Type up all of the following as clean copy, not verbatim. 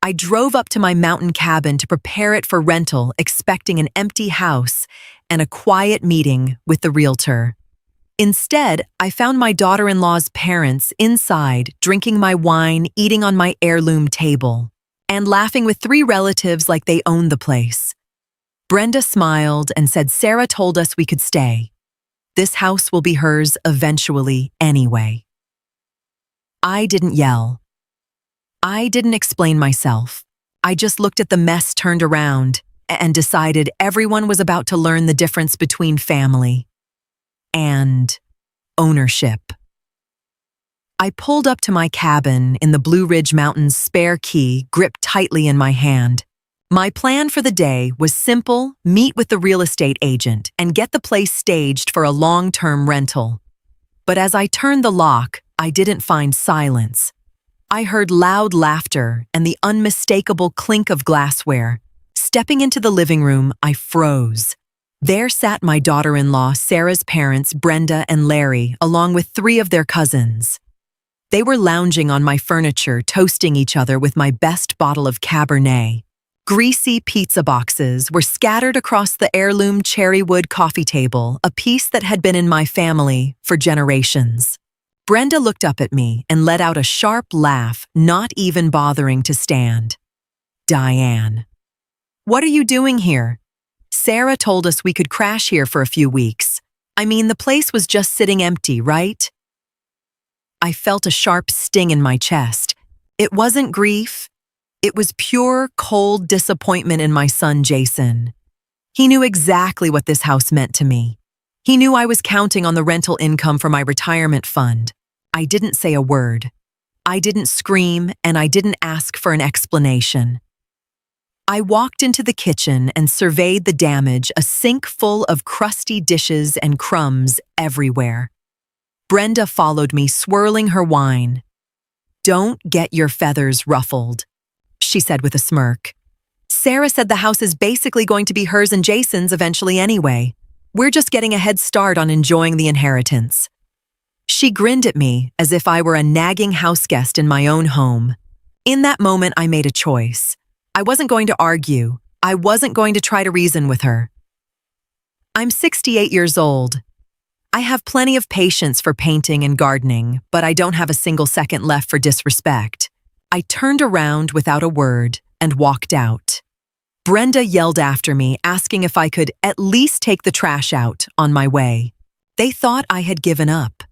I drove up to my mountain cabin to prepare it for rental, expecting an empty house and a quiet meeting with the realtor. Instead, I found my daughter-in-law's parents inside, drinking my wine, eating on my heirloom table, and laughing with three relatives like they owned the place. Brenda smiled and said Sarah told us we could stay. This house will be hers eventually anyway. I didn't yell. I didn't explain myself. I just looked at the mess turned around and decided everyone was about to learn the difference between family and ownership. I pulled up to my cabin in the Blue Ridge Mountains, spare key gripped tightly in my hand. My plan for the day was simple: meet with the real estate agent and get the place staged for a long-term rental. But as I turned the lock, I didn't find silence. I heard loud laughter and the unmistakable clink of glassware. Stepping into the living room, I froze. There sat my daughter-in-law, Sarah's parents, Brenda and Larry, along with three of their cousins. They were lounging on my furniture, toasting each other with my best bottle of Cabernet. Greasy pizza boxes were scattered across the heirloom cherry wood coffee table, a piece that had been in my family for generations. Brenda looked up at me and let out a sharp laugh, not even bothering to stand. "Diane, what are you doing here? Sarah told us we could crash here for a few weeks. I mean, the place was just sitting empty, right?" I felt a sharp sting in my chest. It wasn't grief. It was pure, cold disappointment in my son, Jason. He knew exactly what this house meant to me. He knew I was counting on the rental income for my retirement fund. I didn't say a word. I didn't scream, and I didn't ask for an explanation. I walked into the kitchen and surveyed the damage, a sink full of crusty dishes and crumbs everywhere. Brenda followed me, swirling her wine. "Don't get your feathers ruffled," she said with a smirk. "Sarah said the house is basically going to be hers and Jason's eventually anyway. We're just getting a head start on enjoying the inheritance." She grinned at me as if I were a nagging houseguest in my own home. In that moment, I made a choice. I wasn't going to argue. I wasn't going to try to reason with her. I'm 68 years old. I have plenty of patience for painting and gardening, but I don't have a single second left for disrespect. I turned around without a word and walked out. Brenda yelled after me, asking if I could at least take the trash out on my way. They thought I had given up.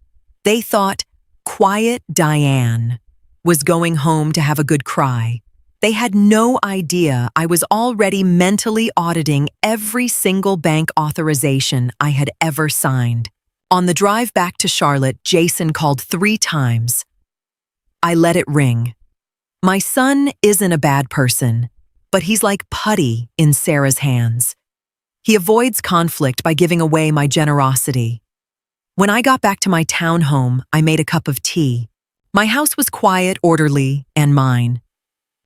They thought quiet Diane was going home to have a good cry. They had no idea I was already mentally auditing every single bank authorization I had ever signed. On the drive back to Charlotte, Jason called 3 times. I let it ring. My son isn't a bad person, but he's like putty in Sarah's hands. He avoids conflict by giving away my generosity. When I got back to my townhome, I made a cup of tea. My house was quiet, orderly, and mine.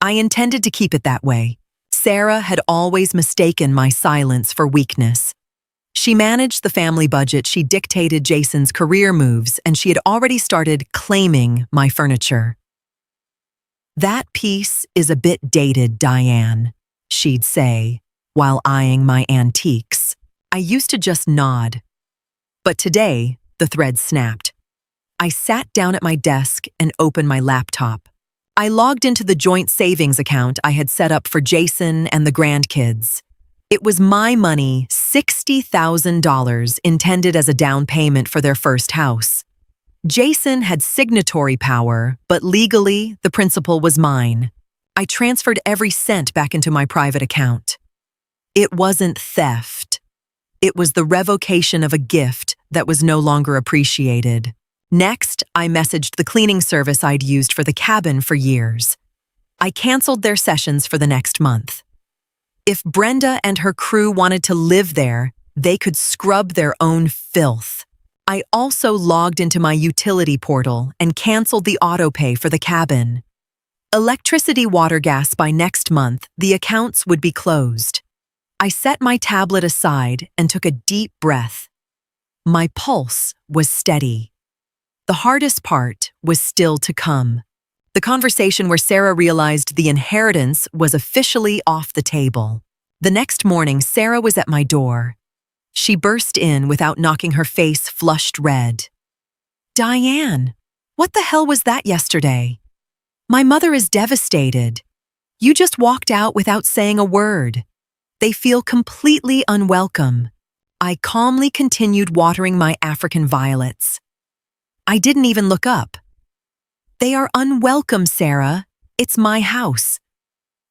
I intended to keep it that way. Sarah had always mistaken my silence for weakness. She managed the family budget, she dictated Jason's career moves, and she had already started claiming my furniture. "That piece is a bit dated, Diane," she'd say, while eyeing my antiques. I used to just nod. But today, the thread snapped. I sat down at my desk and opened my laptop. I logged into the joint savings account I had set up for Jason and the grandkids. It was my money, $60,000, intended as a down payment for their first house. Jason had signatory power, but legally, the principal was mine. I transferred every cent back into my private account. It wasn't theft. It was the revocation of a gift that was no longer appreciated. Next, I messaged the cleaning service I'd used for the cabin for years. I canceled their sessions for the next month. If Brenda and her crew wanted to live there, they could scrub their own filth. I also logged into my utility portal and canceled the autopay for the cabin. Electricity, water, gas, by next month, the accounts would be closed. I set my tablet aside and took a deep breath. My pulse was steady. The hardest part was still to come. The conversation where Sarah realized the inheritance was officially off the table. The next morning, Sarah was at my door. She burst in without knocking, her face flushed red. "Diane, what the hell was that yesterday? My mother is devastated. You just walked out without saying a word. They feel completely unwelcome." I calmly continued watering my African violets. I didn't even look up. "They are unwelcome, Sarah. It's my house."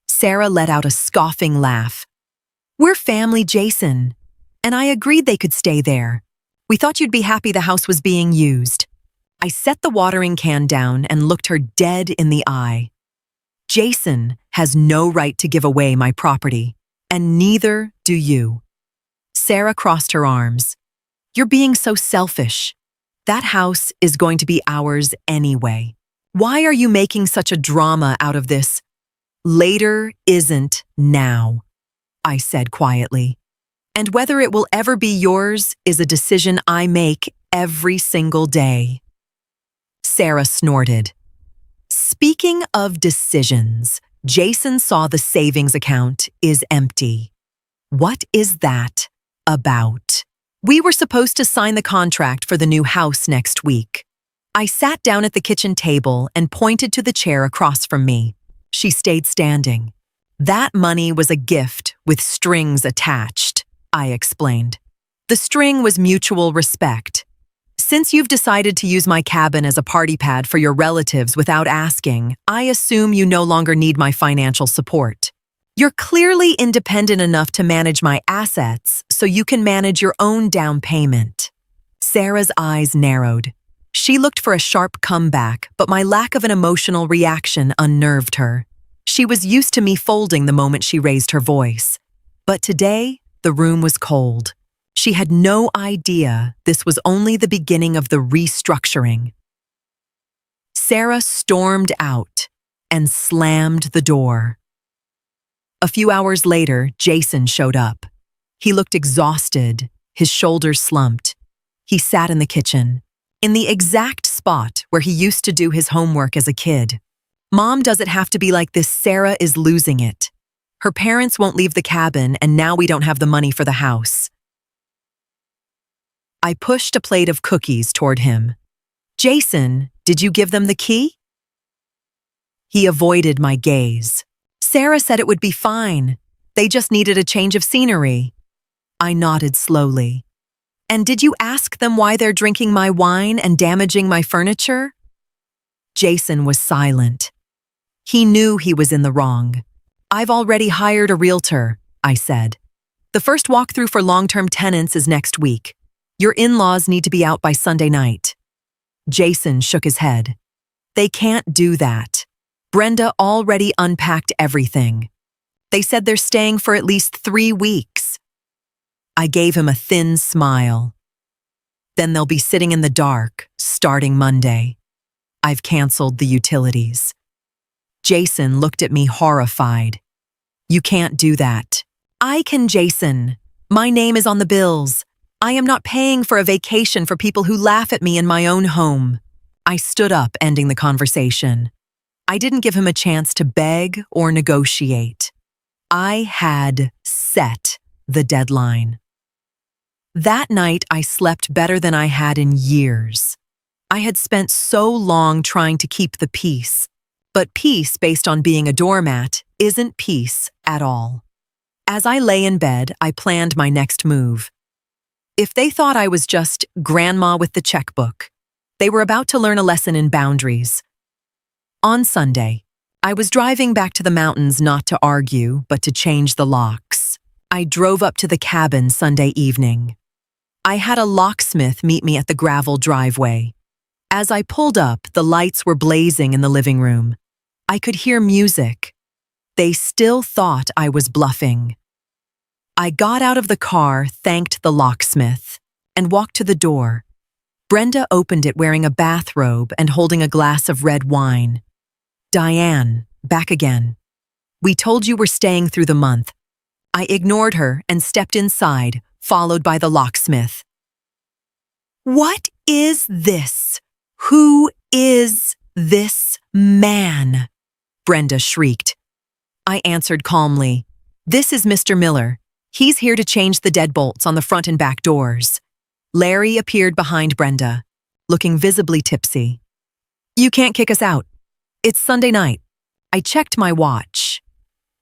Sarah let out a scoffing laugh. "We're family, Jason. And I agreed they could stay there. We thought you'd be happy the house was being used." I set the watering can down and looked her dead in the eye. "Jason has no right to give away my property, and neither do you." Sarah crossed her arms. "You're being so selfish. That house is going to be ours anyway. Why are you making such a drama out of this?" "Later isn't now," I said quietly. "And whether it will ever be yours is a decision I make every single day." Sarah snorted. "Speaking of decisions, Jason saw the savings account is empty." "What is that about?" "We were supposed to sign the contract for the new house next week." I sat down at the kitchen table and pointed to the chair across from me. She stayed standing. "That money was a gift with strings attached," I explained. "The string was mutual respect. Since you've decided to use my cabin as a party pad for your relatives without asking, I assume you no longer need my financial support. You're clearly independent enough to manage my assets, so you can manage your own down payment." Sarah's eyes narrowed. She looked for a sharp comeback, but my lack of an emotional reaction unnerved her. She was used to me folding the moment she raised her voice. But today, the room was cold. She had no idea this was only the beginning of the restructuring. Sarah stormed out and slammed the door. A few hours later, Jason showed up. He looked exhausted, his shoulders slumped. He sat in the kitchen, in the exact spot where he used to do his homework as a kid. "Mom, does it have to be like this? Sarah is losing it. Her parents won't leave the cabin, and now we don't have the money for the house." I pushed a plate of cookies toward him. "Jason, did you give them the key?" He avoided my gaze. "Sarah said it would be fine. They just needed a change of scenery." I nodded slowly. "And did you ask them why they're drinking my wine and damaging my furniture?" Jason was silent. He knew he was in the wrong. "I've already hired a realtor," I said. "The first walkthrough for long-term tenants is next week. Your in-laws need to be out by Sunday night." Jason shook his head. "They can't do that. Brenda already unpacked everything. They said they're staying for at least 3 weeks. I gave him a thin smile. "Then they'll be sitting in the dark, starting Monday. I've canceled the utilities." Jason looked at me horrified. "You can't do that." "I can, Jason. My name is on the bills. I am not paying for a vacation for people who laugh at me in my own home." I stood up, ending the conversation. I didn't give him a chance to beg or negotiate. I had set the deadline. That night, I slept better than I had in years. I had spent so long trying to keep the peace, but peace based on being a doormat isn't peace at all. As I lay in bed, I planned my next move. If they thought I was just grandma with the checkbook, they were about to learn a lesson in boundaries. On Sunday, I was driving back to the mountains not to argue, but to change the locks. I drove up to the cabin Sunday evening. I had a locksmith meet me at the gravel driveway. As I pulled up, the lights were blazing in the living room. I could hear music. They still thought I was bluffing. I got out of the car, thanked the locksmith, and walked to the door. Brenda opened it wearing a bathrobe and holding a glass of red wine. "Diane, back again. We told you we're staying through the month." I ignored her and stepped inside, followed by the locksmith. "What is this? Who is "This man," Brenda shrieked. I answered calmly, "This is Mr. Miller. He's here to change the deadbolts on the front and back doors." Larry appeared behind Brenda, looking visibly tipsy. "You can't kick us out. It's Sunday night." I checked my watch.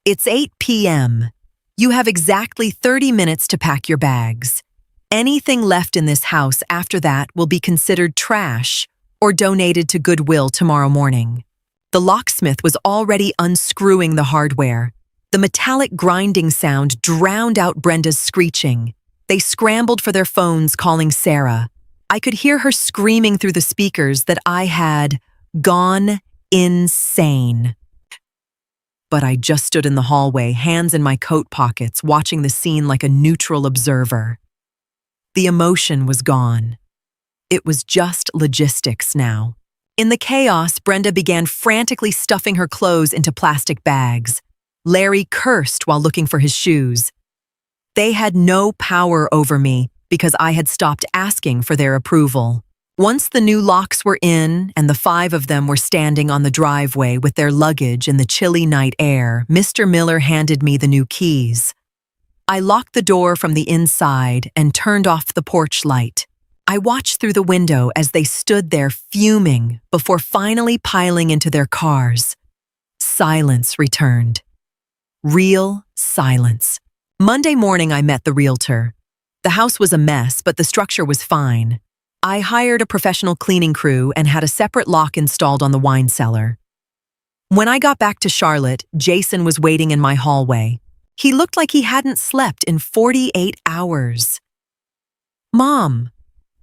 "It's 8 p.m. You have exactly 30 minutes to pack your bags. Anything left in this house after that will be considered trash or donated to Goodwill tomorrow morning." The locksmith was already unscrewing the hardware. The metallic grinding sound drowned out Brenda's screeching. They scrambled for their phones, calling Sarah. I could hear her screaming through the speakers that I had gone insane. But I just stood in the hallway, hands in my coat pockets, watching the scene like a neutral observer. The emotion was gone. It was just logistics now. In the chaos, Brenda began frantically stuffing her clothes into plastic bags. Larry cursed while looking for his shoes. They had no power over me because I had stopped asking for their approval. Once the new locks were in and the 5 of them were standing on the driveway with their luggage in the chilly night air, Mr. Miller handed me the new keys. I locked the door from the inside and turned off the porch light. I watched through the window as they stood there fuming before finally piling into their cars. Silence returned. Real silence. Monday morning, I met the realtor. The house was a mess, but the structure was fine. I hired a professional cleaning crew and had a separate lock installed on the wine cellar. When I got back to Charlotte, Jason was waiting in my hallway. He looked like he hadn't slept in 48 hours. "Mom,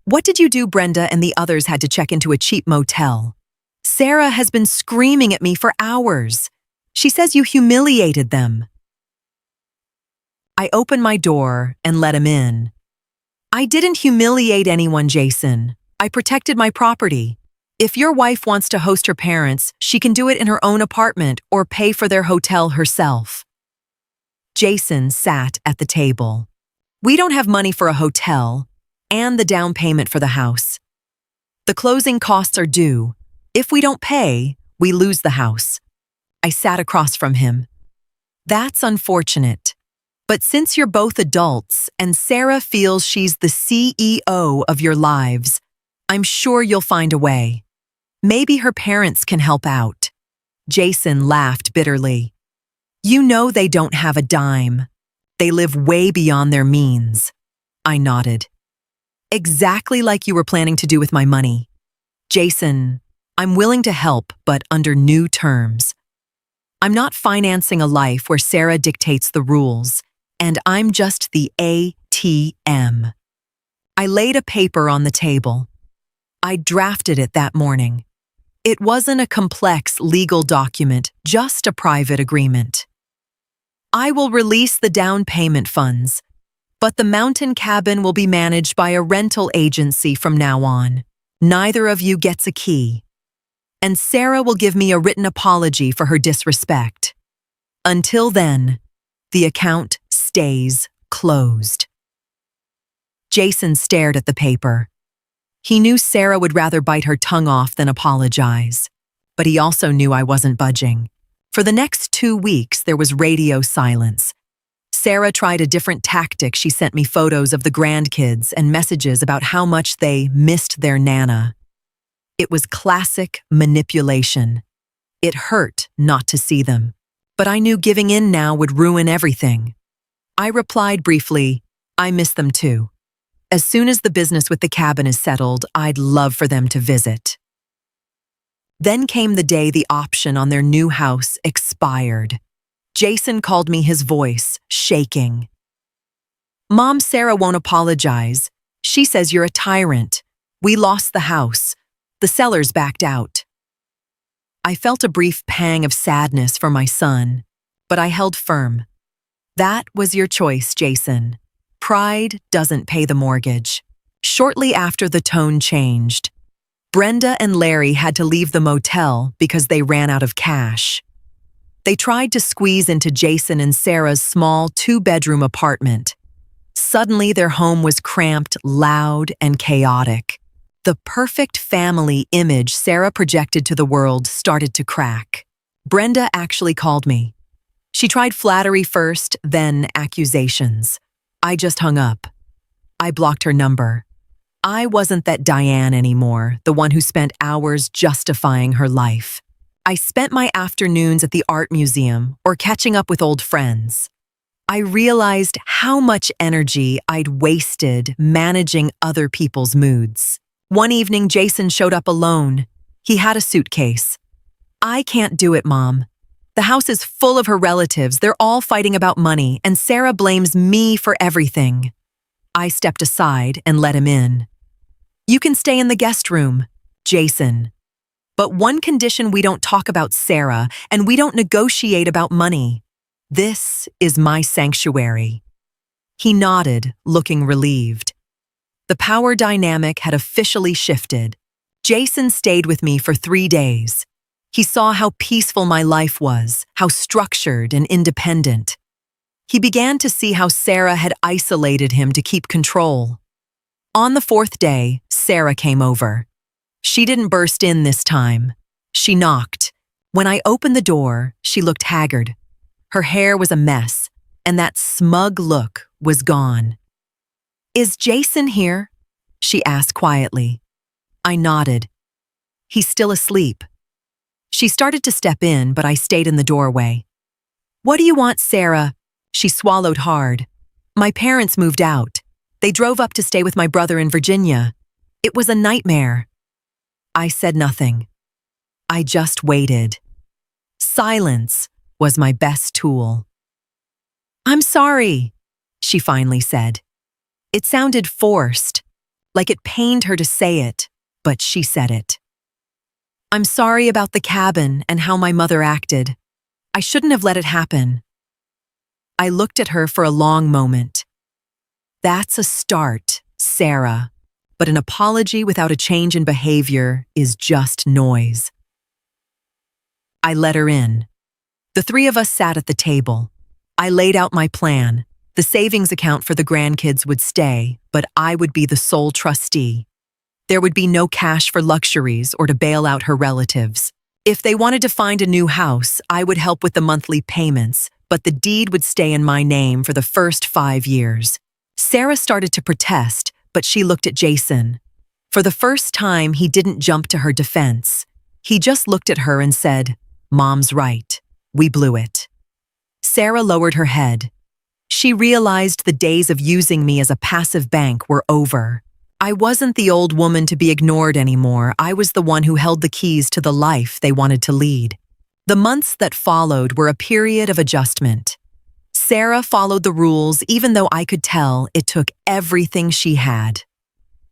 what did you do? Brenda and the others had to check into a cheap motel. Sarah has been screaming at me for hours. She says you humiliated them." I opened my door and let him in. "I didn't humiliate anyone, Jason. I protected my property. If your wife wants to host her parents, she can do it in her own apartment or pay for their hotel herself." Jason sat at the table. "We don't have money for a hotel and the down payment for the house. The closing costs are due. If we don't pay, we lose the house." I sat across from him. "That's unfortunate. But since you're both adults and Sarah feels she's the CEO of your lives, I'm sure you'll find a way. Maybe her parents can help out." Jason laughed bitterly. "You know they don't have a dime. They live way beyond their means." I nodded. "Exactly like you were planning to do with my money. Jason, I'm willing to help, but under new terms. I'm not financing a life where Sarah dictates the rules, and I'm just the ATM. I laid a paper on the table. I drafted it that morning. It wasn't a complex legal document, just a private agreement. I will release the down payment funds, but the mountain cabin will be managed by a rental agency from now on. Neither of you gets a key. And Sarah will give me a written apology for her disrespect. Until then, the account stays closed." Jason stared at the paper. He knew Sarah would rather bite her tongue off than apologize, but he also knew I wasn't budging. For the next 2 weeks, there was radio silence. Sarah tried a different tactic. She sent me photos of the grandkids and messages about how much they missed their Nana. It was classic manipulation. It hurt not to see them, but I knew giving in now would ruin everything. I replied briefly, "I miss them too. As soon as the business with the cabin is settled, I'd love for them to visit." Then came the day the option on their new house expired. Jason called me, his voice shaking. "Mom, Sarah won't apologize. She says you're a tyrant. We lost the house. The sellers backed out." I felt a brief pang of sadness for my son, but I held firm. "That was your choice, Jason. Pride doesn't pay the mortgage." Shortly after, the tone changed. Brenda and Larry had to leave the motel because they ran out of cash. They tried to squeeze into Jason and Sarah's small 2-bedroom apartment. Suddenly, their home was cramped, loud, and chaotic. The perfect family image Sarah projected to the world started to crack. Brenda actually called me. She tried flattery first, then accusations. I just hung up. I blocked her number. I wasn't that Diane anymore, the one who spent hours justifying her life. I spent my afternoons at the art museum or catching up with old friends. I realized how much energy I'd wasted managing other people's moods. One evening, Jason showed up alone. He had a suitcase. "I can't do it, Mom. The house is full of her relatives. They're all fighting about money, and Sarah blames me for everything." I stepped aside and let him in. "You can stay in the guest room, Jason. But one condition: we don't talk about Sarah, and we don't negotiate about money. This is my sanctuary." He nodded, looking relieved. The power dynamic had officially shifted. Jason stayed with me for 3 days. He saw how peaceful my life was, how structured and independent. He began to see how Sarah had isolated him to keep control. On the 4th day, Sarah came over. She didn't burst in this time. She knocked. When I opened the door, she looked haggard. Her hair was a mess, and that smug look was gone. "Is Jason here?" she asked quietly. I nodded. "He's still asleep." She started to step in, but I stayed in the doorway. "What do you want, Sarah?" She swallowed hard. "My parents moved out. They drove up to stay with my brother in Virginia. It was a nightmare." I said nothing. I just waited. Silence was my best tool. "I'm sorry," she finally said. It sounded forced, like it pained her to say it, but she said it. "I'm sorry about the cabin and how my mother acted. I shouldn't have let it happen." I looked at her for a long moment. "That's a start, Sarah, but an apology without a change in behavior is just noise." I let her in. The 3 of us sat at the table. I laid out my plan. The savings account for the grandkids would stay, but I would be the sole trustee. There would be no cash for luxuries or to bail out her relatives. If they wanted to find a new house, I would help with the monthly payments, but the deed would stay in my name for the first 5 years. Sarah started to protest, but she looked at Jason. For the first time, he didn't jump to her defense. He just looked at her and said, "Mom's right. We blew it." Sarah lowered her head. She realized the days of using me as a passive bank were over. I wasn't the old woman to be ignored anymore. I was the one who held the keys to the life they wanted to lead. The months that followed were a period of adjustment. Sarah followed the rules, even though I could tell it took everything she had.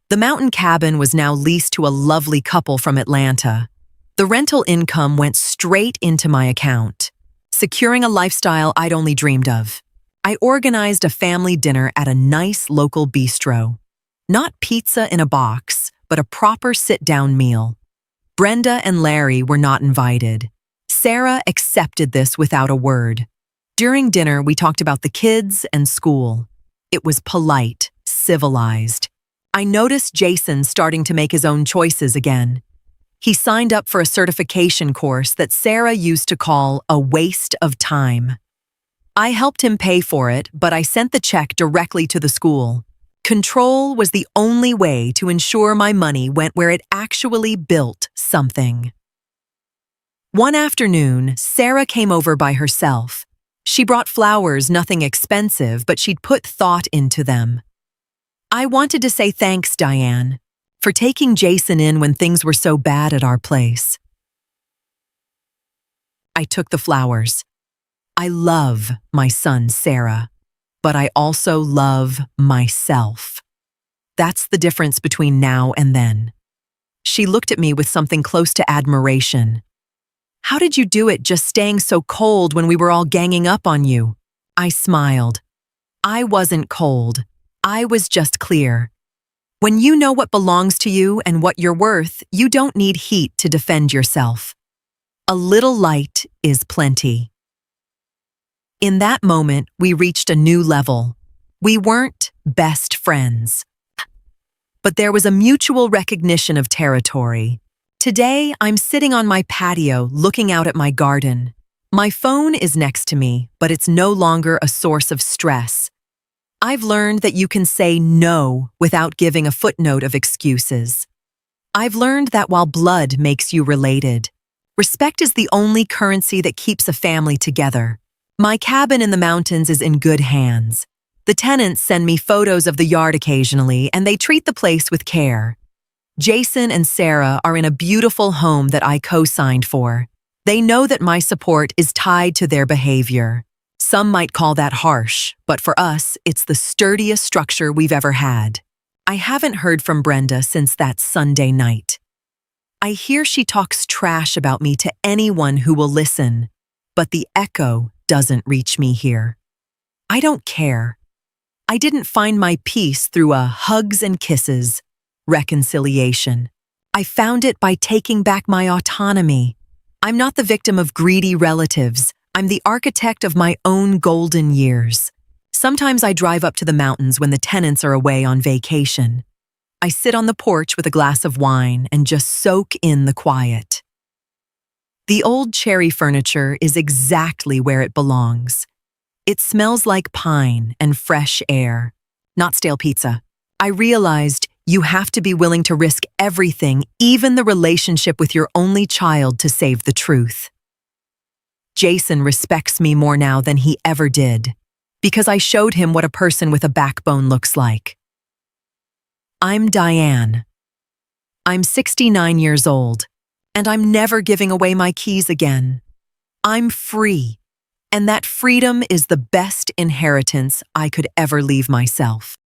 The mountain cabin was now leased to a lovely couple from Atlanta. The rental income went straight into my account, securing a lifestyle I'd only dreamed of. I organized a family dinner at a nice local bistro. Not pizza in a box, but a proper sit-down meal. Brenda and Larry were not invited. Sarah accepted this without a word. During dinner, we talked about the kids and school. It was polite, civilized. I noticed Jason starting to make his own choices again. He signed up for a certification course that Sarah used to call a waste of time. I helped him pay for it, but I sent the check directly to the school. Control was the only way to ensure my money went where it actually built something. One afternoon, Sarah came over by herself. She brought flowers, nothing expensive, but she'd put thought into them. "I wanted to say thanks, Diane, for taking Jason in when things were so bad at our place." I took the flowers. I love my son, Sarah, but I also love myself. That's the difference between now and then. She looked at me with something close to admiration. "How did you do it, just staying so cold when we were all ganging up on you?" I smiled. I wasn't cold. I was just clear. When you know what belongs to you and what you're worth, you don't need heat to defend yourself. A little light is plenty. In that moment, we reached a new level. We weren't best friends. but there was a mutual recognition of territory. Today, I'm sitting on my patio looking out at my garden. My phone is next to me, but it's no longer a source of stress. I've learned that you can say no without giving a footnote of excuses. I've learned that while blood makes you related, respect is the only currency that keeps a family together. My cabin in the mountains is in good hands. The tenants send me photos of the yard occasionally, and they treat the place with care. Jason and Sarah are in a beautiful home that I co-signed for. They know that my support is tied to their behavior. Some might call that harsh, but for us, it's the sturdiest structure we've ever had. I haven't heard from Brenda since that Sunday night. I hear she talks trash about me to anyone who will listen, but the echo doesn't reach me here. I don't care. I didn't find my peace through a hugs and kisses reconciliation. I found it by taking back my autonomy. I'm not the victim of greedy relatives. I'm the architect of my own golden years. Sometimes I drive up to the mountains when the tenants are away on vacation. I sit on the porch with a glass of wine and just soak in the quiet. The old cherry furniture is exactly where it belongs. It smells like pine and fresh air, not stale pizza. I realized you have to be willing to risk everything, even the relationship with your only child, to save the truth. Jason respects me more now than he ever did, because I showed him what a person with a backbone looks like. I'm Diane. I'm 69 years old, and I'm never giving away my keys again. I'm free, and that freedom is the best inheritance I could ever leave myself.